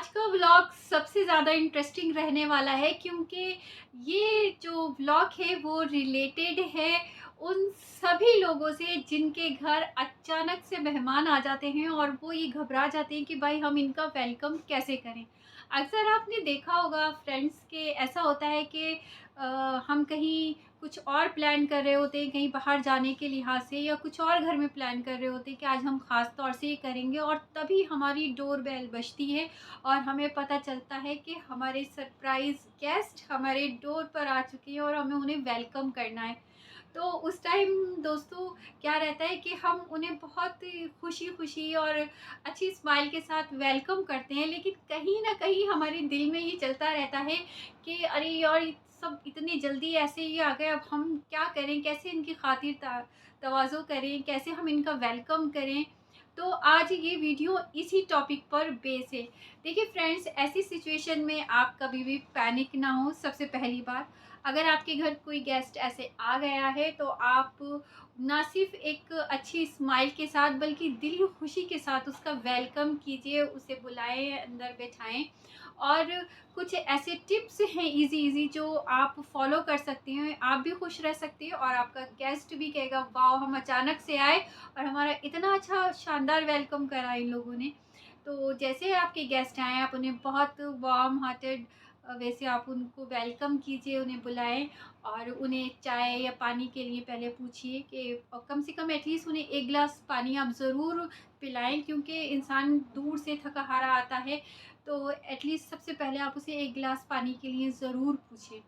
आज का व्लॉग सबसे ज़्यादा इंटरेस्टिंग रहने वाला है क्योंकि ये जो व्लॉग है वो रिलेटेड है उन सभी लोगों से जिनके घर अचानक से मेहमान आ जाते हैं और वो ये घबरा जाते हैं कि भाई हम इनका वेलकम कैसे करें। अक्सर आपने देखा होगा फ्रेंड्स के ऐसा होता है कि हम कहीं कुछ और प्लान कर रहे होते हैं, कहीं बाहर जाने के लिहाज से या कुछ और घर में प्लान कर रहे होते हैं कि आज हम ख़ास तौर से ये करेंगे और तभी हमारी डोर बेल बजती है और हमें पता चलता है कि हमारे सरप्राइज़ गेस्ट हमारे डोर पर आ चुके हैं और हमें उन्हें वेलकम करना है। तो उस टाइम दोस्तों क्या रहता है कि हम उन्हें बहुत खुशी-खुशी और अच्छी स्माइल के साथ वेलकम करते हैं, लेकिन कहीं न कहीं हमारे दिल में ये चलता रहता है कि अरे यार! ये सब इतनी जल्दी ऐसे ही आ गए, अब हम क्या करें? कैसे इनकी खातिर तवाज़ो करें? कैसे हम इनका वेलकम करें? तो आज ये वीडियो इसी टॉपिक पर बेस है। देखिए फ्रेंड्स, ऐसी सिचुएशन में आप कभी भी पैनिक ना हो। सबसे पहली बात, अगर आपके घर कोई गेस्ट ऐसे आ गया है तो आप ना सिर्फ एक अच्छी स्माइल के साथ बल्कि दिली खुशी के साथ उसका वेलकम कीजिए, उसे बुलाएं, अंदर बैठाएं। और कुछ ऐसे टिप्स हैं इजी इजी जो आप फॉलो कर सकते हैं, आप भी खुश रह सकते हैं और आपका गेस्ट भी कहेगा वाह, हम अचानक से आए और हमारा इतना अच्छा शानदार वेलकम करा इन लोगों ने। तो जैसे आपके गेस्ट आएँ, आप उन्हें बहुत वार्म हार्टेड वैसे आप उनको वेलकम कीजिए, उन्हें बुलाएँ और उन्हें चाय या पानी के लिए पहले पूछिए कि कम से कम एटलीस्ट उन्हें 1 ग्लास पानी आप ज़रूर पिलाएँ, क्योंकि इंसान दूर से थका-हारा आता है, तो एटलीस्ट सबसे पहले आप उसे 1 ग्लास पानी के लिए ज़रूर पूछें।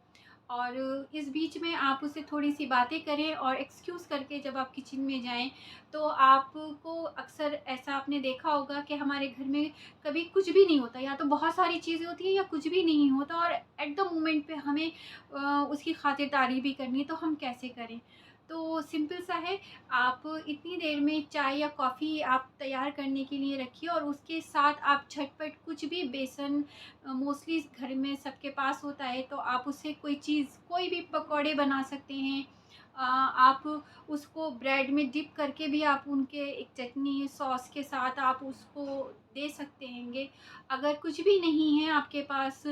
और इस बीच में आप उससे थोड़ी-सी बातें करें और एक्सक्यूज़ करके जब आप किचन में जाएँ, तो आपको अक्सर ऐसा आपने देखा होगा कि हमारे घर में कभी कुछ भी नहीं होता, या तो बहुत सारी चीज़ें होती हैं या कुछ भी नहीं होता और एट द मोमेंट पे हमें उसकी खातिरदारी भी करनी है, तो हम कैसे करें? तो सिंपल सा है, आप इतनी देर में चाय या कॉफ़ी आप तैयार करने के लिए रखिए और उसके साथ आप झटपट कुछ भी बेसन मोस्टली घर में सबके पास होता है, तो आप उससे कोई चीज़ कोई भी पकौड़े बना सकते हैं। आप उसको ब्रेड में डिप करके भी आप उनके एक चटनी सॉस के साथ आप उसको दे सकते हैंगे। अगर कुछ भी नहीं है आपके पास,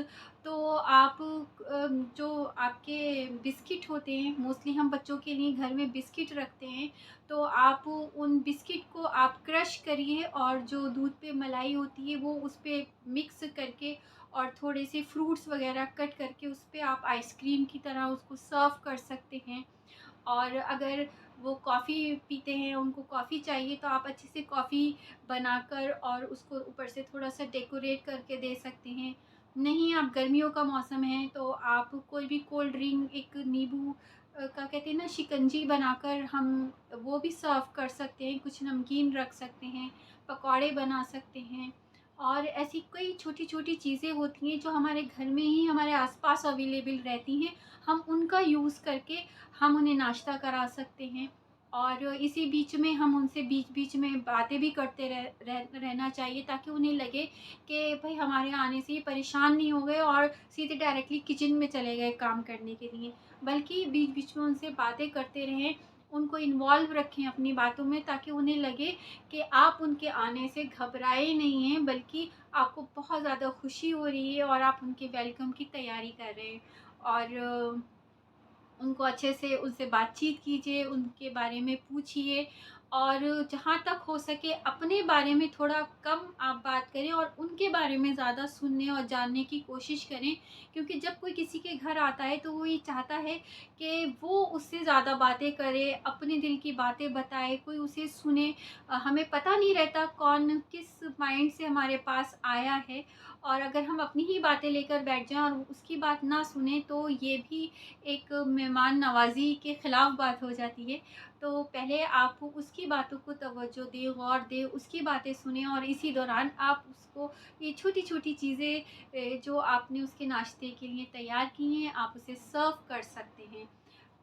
तो आप जो आपके बिस्किट होते हैं, मोस्टली हम बच्चों के लिए घर में बिस्किट रखते हैं, तो आप उन बिस्किट को आप क्रश करिए और जो दूध पे मलाई होती है वो उस पे मिक्स करके और थोड़े से फ्रूट्स वगैरह कट करके उस पे आप आइसक्रीम की तरह उसको सर्व कर सकते हैं। और अगर वो कॉफ़ी पीते हैं, उनको कॉफ़ी चाहिए, तो आप अच्छे से कॉफ़ी बनाकर और उसको ऊपर से थोड़ा-सा डेकोरेट करके दे सकते हैं। नहीं, आप गर्मियों का मौसम है तो आप कोई भी कोल्ड ड्रिंक, एक नींबू का कहते हैं ना शिकंजी बनाकर हम वो भी सर्व कर सकते हैं, कुछ नमकीन रख सकते हैं, पकौड़े बना सकते हैं। और ऐसी कई छोटी-छोटी चीज़ें होती हैं जो हमारे घर में ही हमारे आस-पास अवेलेबल रहती हैं, हम उनका यूज़ करके हम उन्हें नाश्ता करा सकते हैं। और इसी बीच में हम उनसे बीच-बीच में बातें भी करते रहना चाहिए, ताकि उन्हें लगे कि भई हमारे आने से ये परेशान नहीं हो गए और सीधे डायरेक्टली किचन में चले गए काम करने के लिए। बल्कि बीच-बीच में उनसे बातें करते रहें, उनको इन्वॉल्व रखें अपनी बातों में, ताकि उन्हें लगे कि आप उनके आने से घबराए नहीं हैं, बल्कि आपको बहुत ज़्यादा खुशी हो रही है और आप उनके वेलकम की तैयारी कर रहे हैं। और उनको अच्छे से उनसे बातचीत कीजिए, उनके बारे में पूछिए और जहाँ तक हो सके अपने बारे में थोड़ा कम आप बात करें और उनके बारे में ज़्यादा सुनने और जानने की कोशिश करें। क्योंकि जब कोई किसी के घर आता है तो वो ये चाहता है कि वो उससे ज़्यादा बातें करे, अपने दिल की बातें बताए, कोई उसे सुने। हमें पता नहीं रहता कौन किस माइंड से हमारे पास आया है, और अगर हम अपनी ही बातें लेकर बैठ जाएँ और उसकी बात ना सुनें, तो ये भी एक मेहमान नवाज़ी के ख़िलाफ़ बात हो जाती है। तो पहले आप उसकी बातों को तवज्जो दें, गौर दें, उसकी बातें सुनें और इसी दौरान आप उसको ये छोटी-छोटी चीज़ें जो आपने उसके नाश्ते के लिए तैयार की हैं, आप उसे सर्व कर सकते हैं।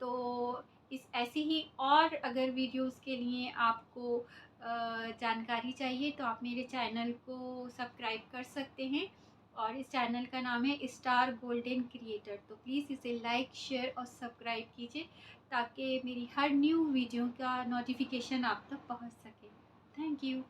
तो इस ऐसी ही और अगर वीडियोज़ के लिए आपको जानकारी चाहिए, तो आप मेरे चैनल को सब्सक्राइब कर सकते हैं और इस चैनल का नाम है स्टार गोल्डन क्रिएटर। तो प्लीज़ इसे लाइक, शेयर और सब्सक्राइब कीजिए, ताकि मेरी हर न्यू वीडियो का नोटिफिकेशन आप तक पहुंच सके। Thank you.